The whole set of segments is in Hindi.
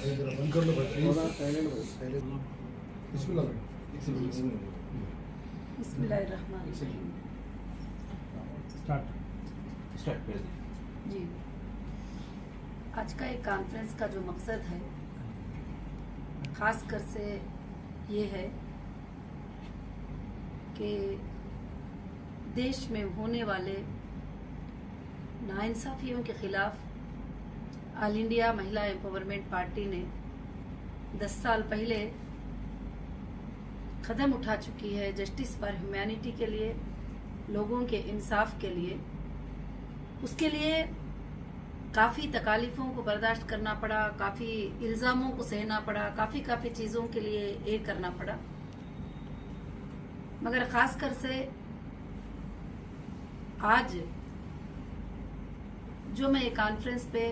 बंद कर लो बिस्मिल्लाहिर्रहमानिर्रहीम। स्टार्ट जी, आज का एक कॉन्फ्रेंस का जो मकसद है खास कर से ये है कि देश में होने वाले नाइंसाफियों के खिलाफ ऑल इंडिया महिला एम्पावरमेंट पार्टी ने 10 साल पहले कदम उठा चुकी है जस्टिस फॉर ह्यूमैनिटी के लिए, लोगों के इंसाफ के लिए। उसके लिए काफ़ी तकालीफों को बर्दाश्त करना पड़ा, काफ़ी इल्ज़ामों को सहना पड़ा, काफ़ी चीज़ों के लिए ये करना पड़ा। मगर ख़ास कर से आज जो मैं कॉन्फ्रेंस पे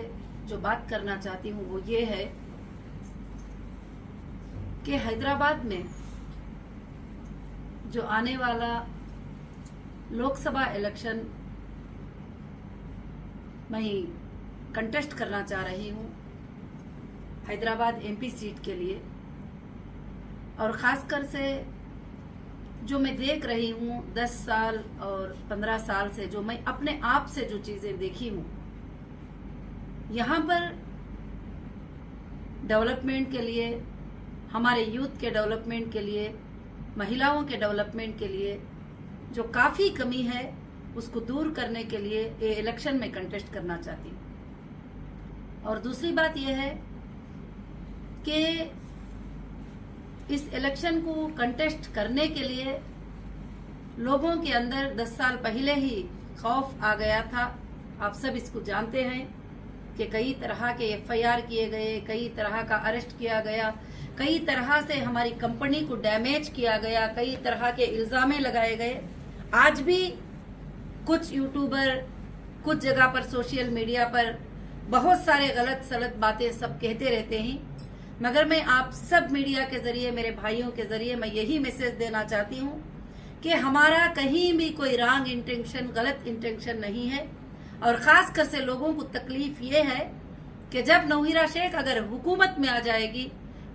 जो बात करना चाहती हूँ वो ये है कि हैदराबाद में जो आने वाला लोकसभा इलेक्शन मैं कंटेस्ट करना चाह रही हूँ हैदराबाद एमपी सीट के लिए। और ख़ासकर से जो मैं देख रही हूँ 10 साल और 15 साल से, जो मैं अपने आप से जो चीज़ें देखी हूँ, यहाँ पर डेवलपमेंट के लिए, हमारे यूथ के डेवलपमेंट के लिए, महिलाओं के डेवलपमेंट के लिए जो काफ़ी कमी है उसको दूर करने के लिए ये इलेक्शन में कंटेस्ट करना चाहती हूँ। और दूसरी बात यह है कि इस इलेक्शन को कंटेस्ट करने के लिए लोगों के अंदर 10 साल पहले ही खौफ आ गया था। आप सब इसको जानते हैं कि कई तरह के एफआईआर किए गए, कई तरह का अरेस्ट किया गया, कई तरह से हमारी कंपनी को डैमेज किया गया, कई तरह के इल्जामें लगाए गए। आज भी कुछ यूट्यूबर कुछ जगह पर सोशल मीडिया पर बहुत सारे गलत सलत बातें सब कहते रहते हैं, मगर मैं आप सब मीडिया के जरिए, मेरे भाइयों के जरिए मैं यही मैसेज देना चाहती हूँ कि हमारा कहीं भी कोई रॉन्ग इंटेंशन, गलत इंटेंशन नहीं है। और खास कर से लोगों को तकलीफ ये है कि जब नौहीरा शेख अगर हुकूमत में आ जाएगी,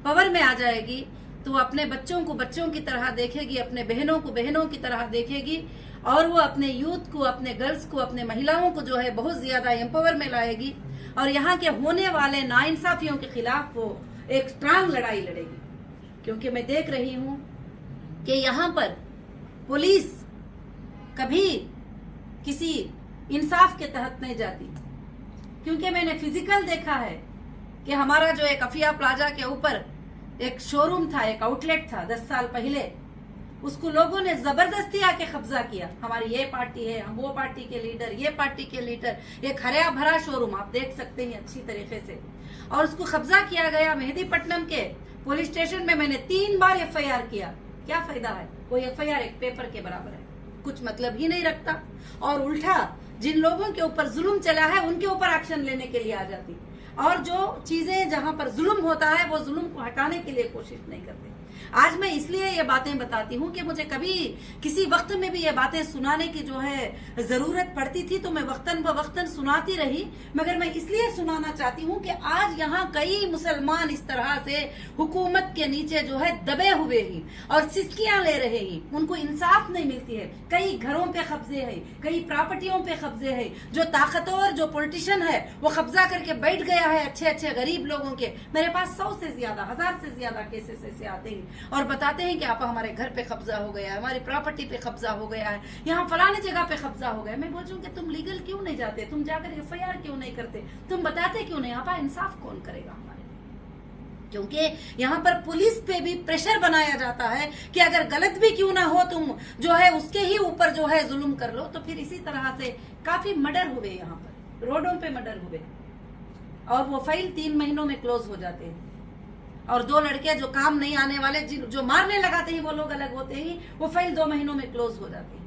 पावर में आ जाएगी, तो वो अपने बच्चों को बच्चों की तरह देखेगी, अपने बहनों को बहनों की तरह देखेगी, और वो अपने यूथ को, अपने गर्ल्स को, अपने महिलाओं को जो है बहुत ज्यादा एम्पावर में लाएगी। और यहाँ के होने वाले नाइंसाफियों के खिलाफ वो एक स्ट्रांग लड़ाई लड़ेगी। क्योंकि मैं देख रही हूँ कि यहाँ पर पुलिस कभी किसी इंसाफ के तहत नहीं जाती। क्योंकि मैंने फिजिकल देखा है कि हमारा जो एक अफिया प्लाजा के ऊपर एक शोरूम था, एक आउटलेट था 10 साल पहले, उसको लोगों ने जबरदस्ती आके कब्जा किया। हमारी ये पार्टी है, हम वो पार्टी के लीडर, ये पार्टी के लीडर, एक हरा भरा शोरूम आप देख सकते हैं अच्छी तरीके से, और उसको कब्जा किया गया। मेहदीपट्टनम के पुलिस स्टेशन में मैंने 3 बार एफआईआर किया। क्या फायदा है? वो एफआईआर एक पेपर के बराबर है, कुछ मतलब ही नहीं रखता। और उल्टा जिन लोगों के ऊपर जुल्म चला है उनके ऊपर एक्शन लेने के लिए आ जाती, और जो चीजें जहां पर जुल्म होता है वो जुल्म को हटाने के लिए कोशिश नहीं करते। आज मैं इसलिए ये बातें बताती हूँ कि मुझे कभी किसी वक्त में भी ये बातें सुनाने की जो है जरूरत पड़ती थी तो मैं वक्तन ब वक्तन सुनाती रही, मगर मैं इसलिए सुनाना चाहती हूँ कि आज यहाँ कई मुसलमान इस तरह से हुकूमत के नीचे जो है दबे हुए ही और सिस्कियां ले रहे हैं, उनको इंसाफ नहीं मिलती है। कई घरों पे कब्जे है, कई प्रॉपर्टियों पे कब्जे है, जो ताकतवर जो पॉलिटिशियन है वो कब्जा करके बैठ गया है अच्छे अच्छे गरीब लोगों के। मेरे पास 100 से ज्यादा, 1000 से ज्यादा केसेस ऐसे आते हैं और बताते हैं कि आप हमारे घर पे कब्जा हो गया है, हमारी प्रॉपर्टी पे कब्जा हो गया है, यहाँ फलाने जगह पे कब्जा हो गया। मैं बोलूँ कि तुम लीगल क्यों नहीं जाते, तुम जाकर एफआईआर क्यों नहीं करते, तुम बताते क्यों नहीं? आपा इंसाफ कौन करेगा हमारे? क्योंकि यहाँ पर पुलिस पे भी प्रेशर बनाया जाता है कि अगर गलत भी क्यों ना हो तुम जो है उसके ही ऊपर जो है जुल्म कर लो। तो फिर इसी तरह से काफी मर्डर हुए, यहाँ पर रोडों पे मर्डर हुए, और वो फाइल 3 महीनों में क्लोज हो जाते हैं। और 2 लड़के जो काम नहीं आने वाले, जो मारने लगाते हैं वो लोग अलग होते हैं, वो फाइल 2 महीनों में क्लोज हो जाती है।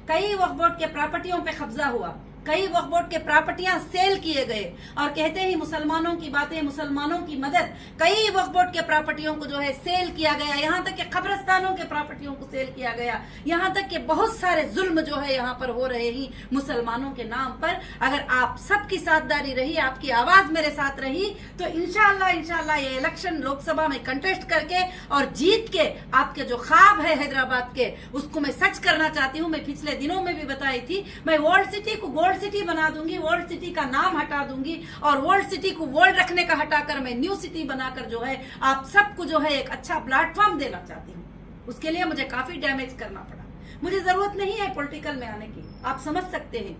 कई वक्फ बोर्ड के प्रॉपर्टियों पे कब्जा हुआ, कई वक्फ बोर्ड के प्रॉपर्टियां सेल किए गए और कहते ही मुसलमानों की बातें, मुसलमानों की मदद। कई वक्फ बोर्ड के प्रॉपर्टियों को जो है सेल किया गया, यहाँ तक कि कब्रिस्तानों के प्रॉपर्टियों को सेल किया गया, यहाँ तक कि बहुत सारे जुल्म जो है यहाँ पर हो रहे ही मुसलमानों के नाम पर। अगर आप सबकी साथदारी रही, आपकी आवाज मेरे साथ रही, तो इंशाअल्लाह ये इलेक्शन लोकसभा में कंटेस्ट करके और जीत के आपके जो ख्वाब है हैदराबाद के, उसको मैं सच करना चाहती हूँ। मैं पिछले दिनों में भी बताई थी, मैं वर्ल्ड सिटी को गोल्ड सिटी बना दूंगी, वर्ल्ड सिटी का नाम हटा दूंगी और वर्ल्ड सिटी को वर्ल्ड रखने का हटाकर मैं न्यू सिटी बनाकर जो है आप सबको जो है एक अच्छा प्लेटफॉर्म देना चाहती हूँ। उसके लिए मुझे काफी डैमेज करना पड़ा। मुझे जरूरत नहीं है पॉलिटिकल में आने की, आप समझ सकते हैं।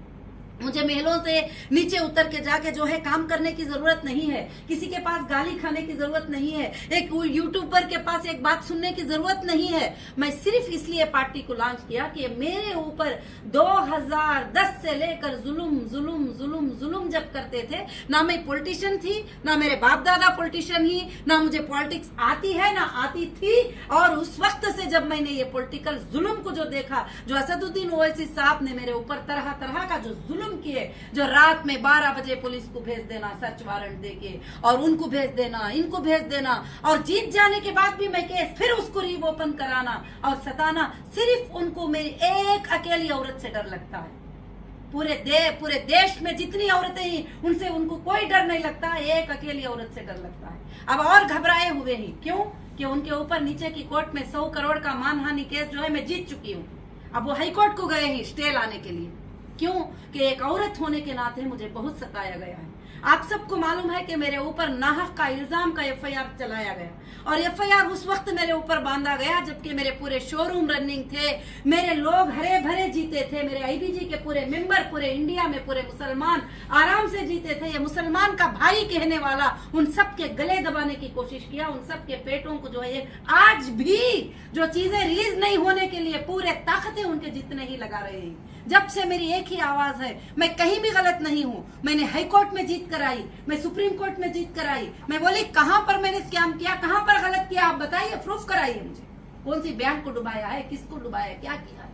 मुझे महलों से नीचे उतर के जाके जो है काम करने की जरूरत नहीं है, किसी के पास गाली खाने की जरूरत नहीं है, एक यूट्यूबर के पास एक बात सुनने की जरूरत नहीं है। मैं सिर्फ इसलिए पार्टी को लॉन्च किया कि मेरे ऊपर 2010 से लेकर जुल्म जब करते थे, ना मैं पॉलिटिशियन थी, ना मेरे बाप दादा पॉलिटिशियन ही, ना मुझे पॉलिटिक्स आती है ना आती थी। और उस वक्त से जब मैंने ये पॉलिटिकल जुल्म को जो देखा, जो असदुद्दीन ओवैसी साहब ने मेरे ऊपर तरह तरह का जो जुल्म किए, जो रात में 12 बजे पुलिस को भेज देना सर्च वारंट देके और उनको भेज देना, इनको भेज देना, और जीत जाने के बाद भी मैं केस फिर उसको रीओपन कराना और सताना, सिर्फ उनको मेरी एक अकेली औरत से डर लगता है। पूरे देश में जितनी औरतें ही, उनसे उनको कोई डर नहीं लगता, एक अकेली औरत से डर लगता है। अब और घबराए हुए ही क्यों कि उनके ऊपर नीचे की कोर्ट में 100 करोड़ का मानहानि केस जो है मैं जीत चुकी हूँ। अब वो हाई कोर्ट को गए ही स्टे लाने के लिए, क्यों कि एक औरत होने के नाते मुझे बहुत सताया गया है। आप सबको मालूम है कि मेरे ऊपर नाहक का इल्जाम का एफआईआर चलाया गया और एफआईआर उस वक्त मेरे ऊपर बांधा गया जबकि मेरे पूरे शोरूम रनिंग थे, मेरे लोग हरे भरे जीते थे, मेरे आईबीजी के पूरे मेंबर पूरे इंडिया में पूरे मुसलमान आराम से जीते थे। ये मुसलमान का भाई कहने वाला उन सब के गले दबाने की कोशिश किया, उन सब के पेटों को जो है आज भी जो चीजें रिलीज नहीं होने के लिए पूरे ताकतें उनके जितने ही लगा रहे हैं। जब से मेरी एक ही आवाज है, मैं कहीं भी गलत नहीं हूँ। मैंने हाई कोर्ट में जीत कराई, मैं सुप्रीम कोर्ट में जीत कराई। मैं बोली कहां पर मैंने स्कैम किया, कहां पर गलत किया, आप बताइए, प्रूफ कराइए मुझे। कौन सी बैंक को डुबाया है, किसको डुबाया है, क्या किया है।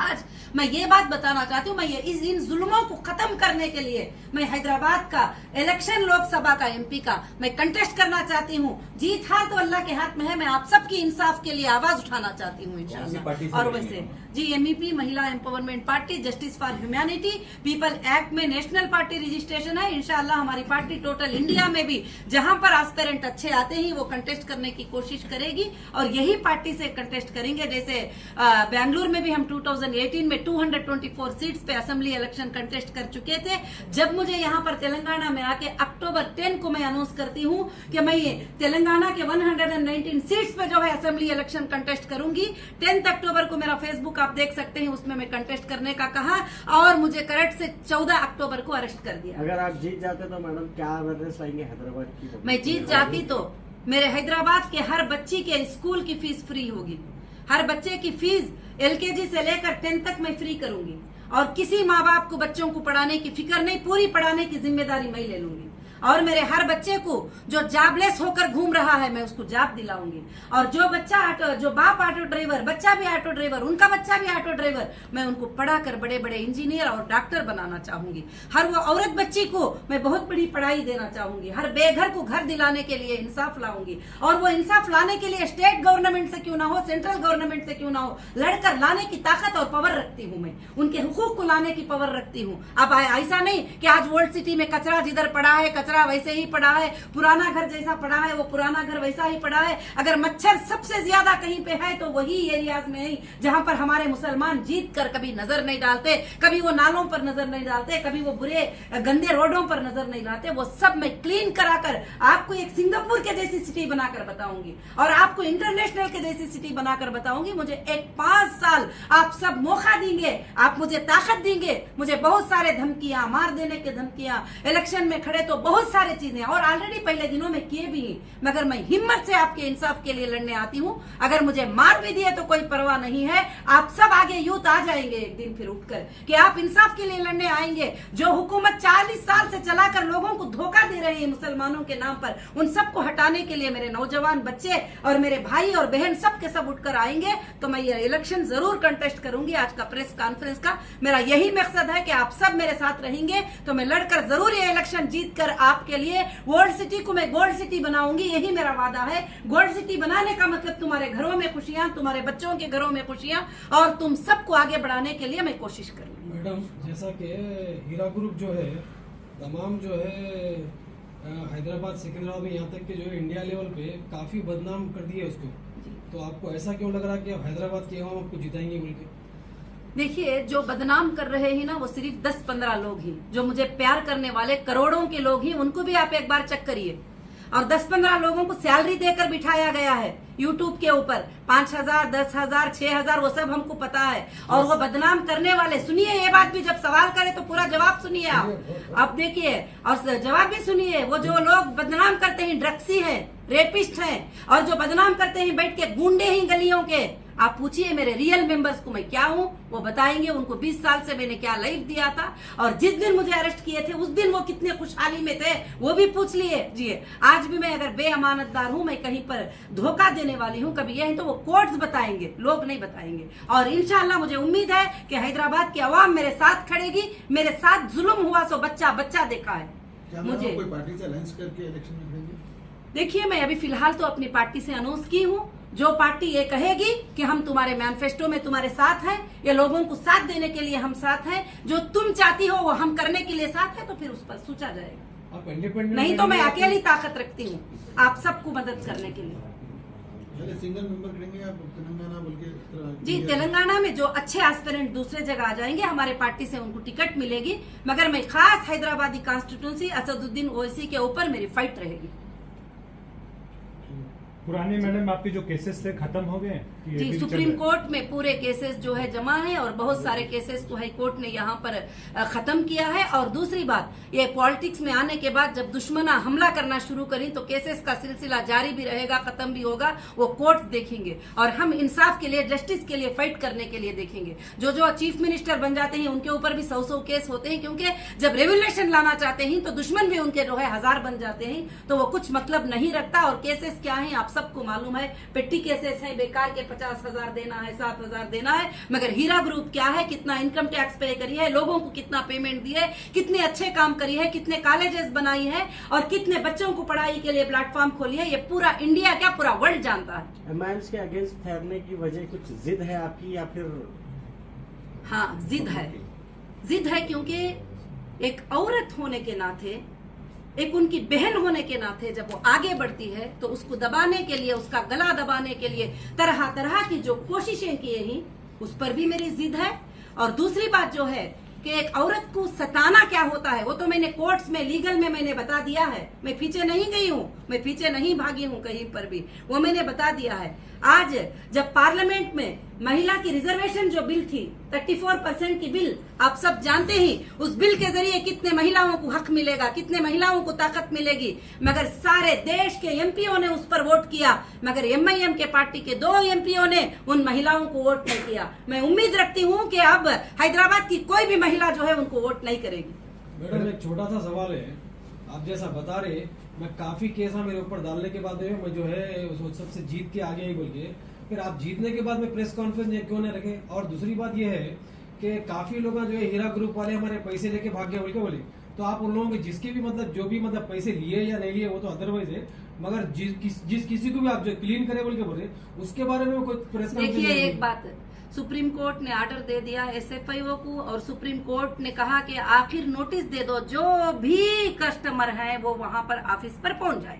आज मैं ये बात बताना चाहती हूँ, मैं ये इन जुल्मों को खत्म करने के लिए मैं हैदराबाद का इलेक्शन लोकसभा का एमपी का मैं कंटेस्ट करना चाहती हूँ। जीत हार तो अल्लाह के हाथ में है, मैं आप सबकी इंसाफ के लिए आवाज उठाना चाहती हूँ इंशाअल्लाह। और वैसे जी एमईपी महिला empowerment party, justice for humanity, people act में नेशनल पार्टी रजिस्ट्रेशन है। इंशाअल्लाह हमारी पार्टी टोटल इंडिया में भी जहां पर एस्पिरेंट अच्छे आते ही वो कंटेस्ट करने की कोशिश करेगी और यही पार्टी से कंटेस्ट करेंगे। जैसे बेंगलुरु में भी हम 2018 में 224 सीट्स पे असेंबली इलेक्शन कंटेस्ट कर चुके थे। जब मुझे यहाँ पर तेलंगाना में आके अक्टूबर 10 को मैं अनाउंस करती हूँ कि मैं ये तेलंगाना के 119 सीट्स पे जो है असेंबली इलेक्शन कंटेस्ट करूंगी। 10 अक्टूबर को मेरा फेसबुक आप देख सकते हैं, उसमें मैं कंटेस्ट करने का कहा और मुझे करंट से 14 अक्टूबर को अरेस्ट कर दिया। अगर आप जीत जाते तो मैडम क्या अवेयरनेस लाएंगे हैदराबाद की? मैं जीत जाती तो मेरे हैदराबाद के हर बच्ची के स्कूल की फीस फ्री होगी। हर बच्चे की फीस एलकेजी से लेकर 10 तक मैं फ्री करूंगी और किसी माँ बाप को बच्चों को पढ़ाने की फिक्र नहीं, पूरी पढ़ाने की जिम्मेदारी मैं ले लूंगी। और मेरे हर बच्चे को जो जॉबलेस होकर घूम रहा है मैं उसको जॉब दिलाऊंगी। और जो बच्चा जो बाप ऑटो ड्राइवर, बच्चा भी ऑटो ड्राइवर, उनका बच्चा भी ऑटो ड्राइवर, मैं उनको पढ़ाकर बड़े बड़े इंजीनियर और डॉक्टर बनाना चाहूंगी। हर वो औरत बच्ची को मैं बहुत बड़ी पढ़ाई देना चाहूंगी। हर बेघर को घर दिलाने के लिए इंसाफ लाऊंगी और वो इंसाफ लाने के लिए स्टेट गवर्नमेंट से क्यों ना हो, सेंट्रल गवर्नमेंट से क्यों ना हो, लड़कर लाने की ताकत और पावर रखती हूँ। मैं उनके हुकूक को लाने की पावर रखती हूँ। अब ऐसा नहीं कि आज वर्ल्ड सिटी में कचरा जिधर पड़ा है कचरा वैसे ही पड़ा है, पुराना घर जैसा पड़ा है वो पुराना घर वैसा ही पड़ा है। अगर मच्छर सबसे ज्यादा कहीं पे है तो वही एरियाज में है जहां पर हमारे मुसलमान जीत कर कभी नजर नहीं डालते, कभी वो नालों पर नजर नहीं डालते, कभी वो बुरे गंदे रोडों पर नजर नहीं डालते। वो सब मैं क्लीन कराकर आपको एक सिंगापुर के जैसी सिटी बनाकर बताऊंगी और आपको इंटरनेशनल के जैसी सिटी बनाकर बताऊंगी। मुझे एक 5 साल आप सब मौका देंगे, आप मुझे ताकत देंगे। मुझे बहुत सारे धमकियां, मार देने के धमकियां, इलेक्शन में खड़े तो बहुत बहुत सारे चीजें और ऑलरेडी पहले दिनों में किए भी हैं, मगर मैं हिम्मत से आपके इंसाफ के लिए लड़ने आती हूँ। अगर मुझे मार भी दिए तो कोई परवाह नहीं है। आप सब आगे यूथ आ जाएंगे एक दिन फिर उठकर कि आप इंसाफ के लिए लड़ने आएंगे। जो हुकूमत 40 साल से चलाकर लोगों को धोखा दे रही है मुसलमानों के नाम पर, उन सबको हटाने के लिए मेरे नौजवान बच्चे और मेरे भाई और बहन सब के सब उठकर आएंगे तो मैं ये इलेक्शन जरूर कंटेस्ट करूंगी। आज का प्रेस कॉन्फ्रेंस का मेरा यही मकसद है कि आप सब मेरे साथ रहेंगे तो मैं लड़कर जरूर ये इलेक्शन जीत कर आपके लिए वर्ल्ड सिटी को मैं गोल्ड सिटी बनाऊंगी। यही मेरा वादा है। गोल्ड सिटी बनाने का मतलब तुम्हारे घरों में खुशियां, तुम्हारे बच्चों के घरों में खुशियां और तुम सबको आगे बढ़ाने के लिए मैं कोशिश करूंगी। मैडम, जैसा कि हीरा ग्रुप जो है तमाम जो है हैदराबाद सिकंदराबाद में यहाँ तक कि जो है इंडिया लेवल पे काफी बदनाम कर दिया उसको, तो आपको ऐसा क्यों लग रहा है कि आप हैदराबाद के हम आपको जिताएंगे बोल के? देखिए, जो बदनाम कर रहे हैं ना वो सिर्फ 10-15 लोग ही, जो मुझे प्यार करने वाले करोड़ों के लोग ही, उनको भी आप एक बार चेक करिए। और 10-15 लोगों को सैलरी देकर बिठाया गया है यूट्यूब के ऊपर, 5,000, 10,000, 6,000, वो सब हमको पता है। और वो बदनाम करने वाले, सुनिए ये बात भी, जब सवाल करे तो पूरा जवाब सुनिए आप। अब देखिए और जवाब भी सुनिए। वो जो लोग बदनाम करते हैं ड्रग्सी हैं, रेपिस्ट हैं, और जो बदनाम करते हैं बैठ के गुंडे ही गलियों के, आप पूछिए मेरे रियल मेंबर्स को मैं क्या हूँ, वो बताएंगे। उनको 20 साल से मैंने क्या लाइफ दिया था और जिस दिन मुझे अरेस्ट किए थे उस दिन वो कितने खुशहाली में थे वो भी पूछ लीजिए। आज भी मैं अगर बेअमानतदार हूँ, मैं कहीं पर धोखा देने वाली हूँ कभी यही, तो वो कोर्ट्स बताएंगे, लोग नहीं बताएंगे। और इंशाल्लाह मुझे उम्मीद है कि हैदराबाद की आवाम मेरे साथ खड़ेगी। मेरे साथ जुल्म हुआ सो बच्चा देखा है। मुझे कोई पार्टी से अलायंस करके इलेक्शन में खड़ेंगे? देखिए, मैं अभी फिलहाल तो अपनी पार्टी से अनाउंस की हूँ। जो पार्टी ये कहेगी कि हम तुम्हारे मैनिफेस्टो में तुम्हारे साथ हैं, ये लोगों को साथ देने के लिए हम साथ हैं, जो तुम चाहती हो वो हम करने के लिए साथ है, तो फिर उस पर सोचा जाएगा। आप इंडिपेंडेंट नहीं तो मैं अकेली ताकत रखती हूँ आप सबको मदद करने के लिए। पहले सिंगल मेंबर करेंगे आप तेलंगाना बोल के? जी, तेलंगाना में जो अच्छे एस्पिरेंट दूसरे जगह आ जाएंगे, हमारे पार्टी से उनको टिकट मिलेगी, मगर मैं खास हैदराबादी कॉन्स्टिट्यूंसी असदुद्दीन ओवैसी के ऊपर मेरी फाइट रहेगी। पुराने मैडम आपके जो केसेस थे खत्म हो गए? जी, सुप्रीम कोर्ट में पूरे केसेस जो है जमा है और बहुत सारे केसेस को हाई कोर्ट ने यहाँ पर खत्म किया है। और दूसरी बात, ये पॉलिटिक्स में आने के बाद जब दुश्मना हमला करना शुरू करी तो केसेस का सिलसिला जारी भी रहेगा, खत्म भी होगा, वो कोर्ट देखेंगे। और हम इंसाफ के लिए, जस्टिस के लिए फाइट करने के लिए देखेंगे। जो चीफ मिनिस्टर बन जाते हैं उनके ऊपर भी 100 केस होते हैं, क्योंकि जब रेवोल्यूशन लाना चाहते हैं तो दुश्मन भी उनके जो है 1000 बन जाते हैं, तो वो कुछ मतलब नहीं रखता। और केसेस क्या है आप सबको मालूम है, पेटी केसेस है, बेकार के 50,000 देना है, 7,000 देना है। मगर हीरा ग्रुप क्या है, कितना इनकम टैक्स पे करी है, लोगों को कितना पेमेंट दी है, कितने अच्छे काम करी है, कितने कॉलेजेस बनाई है और कितने बच्चों को पढ़ाई के लिए प्लेटफॉर्म खोली है, ये पूरा इंडिया क्या पूरा वर्ल्ड जानता है। एमआईएम्स के अगेंस्ट ठहरने की वजह कुछ जिद है आपकी या फिर? हाँ, जिद है क्योंकि एक औरत होने के नाते, एक उनकी बहन होने के नाते जब वो आगे बढ़ती है तो उसको दबाने के लिए, उसका गला दबाने के लिए तरह तरह की जो कोशिशें की हैं उस पर भी मेरी जिद है। और दूसरी बात जो है कि एक औरत को सताना क्या होता है वो तो मैंने कोर्ट्स में, लीगल में मैंने बता दिया है। मैं पीछे नहीं गई हूँ, मैं पीछे नहीं भागी हूँ कहीं पर भी, वो मैंने बता दिया है। आज जब पार्लियामेंट में महिला की रिजर्वेशन जो बिल थी, 34% की बिल, आप सब जानते ही उस बिल के जरिए कितने महिलाओं को हक मिलेगा, कितने महिलाओं को ताकत मिलेगी। मगर सारे देश के एमपीओ ने उस पर वोट किया, मगर एमआईएम के पार्टी के 2 एमपीओ ने उन महिलाओं को वोट नहीं किया। मैं उम्मीद रखती हूँ कि अब हैदराबाद की कोई भी महिला जो है उनको वोट नहीं करेगी। मैडम, एक छोटा सा सवाल है, आप जैसा बता रहे, मैं काफी केस मेरे ऊपर डालने के बाद मैं जो है सबसे जीत के आगे ही बोल के, फिर आप जीतने के बाद में प्रेस कॉन्फ्रेंस क्यों नहीं रखे? और दूसरी बात यह है कि काफी लोग जो है हीरा ग्रुप वाले हमारे पैसे लेके भाग गए बोल के बोले, तो आप उन लोगों के जिसके भी मतलब जो भी मतलब पैसे लिए या नहीं लिए वो तो अदरवाइज है, मगर जिस किसी को भी आप जो क्लीन करे बोल के बोले उसके बारे में कोई प्रेस कॉन्फ्रेंस? देखिए, एक बात, सुप्रीम कोर्ट ने ऑर्डर दे दिया एसएफआईओ को और सुप्रीम कोर्ट ने कहा कि आखिर नोटिस दे दो, जो भी कस्टमर है वो वहां पर ऑफिस पर पहुंच जाए।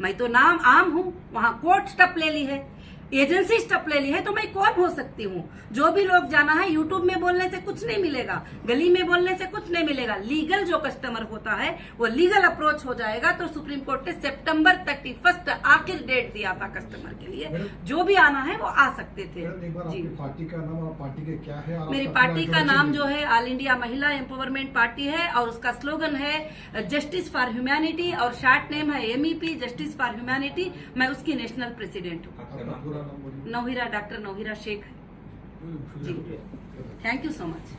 मैं तो नाम आम हूँ, वहां कोर्ट स्टेप ले ली है। एजेंसी स्टेप ले ली है तो मैं कौन हो सकती हूँ? जो भी लोग जाना है, यूट्यूब में बोलने से कुछ नहीं मिलेगा, गली में बोलने से कुछ नहीं मिलेगा। लीगल जो कस्टमर होता है वो लीगल अप्रोच हो जाएगा। तो सुप्रीम कोर्ट ने सितंबर 31 आखिर डेट दिया था कस्टमर के लिए, जो भी आना है वो आ सकते थे। एक बार जी, आपकी पार्टी का नाम और पार्टी के क्या है? और मेरी आपका पार्टी पूरा का नाम इंट्रोडक्शन जो है ऑल इंडिया महिला एम्पावरमेंट पार्टी है और उसका स्लोगन है जस्टिस फॉर ह्यूमैनिटी और शॉर्ट नेम है MEP, जस्टिस फॉर ह्यूमैनिटी। मैं उसकी नेशनल प्रेसिडेंट हूँ। आपका पूरा नाम बोलिए। नौहिरा, डॉक्टर नौहिरा शेख है ji. Thank you so much.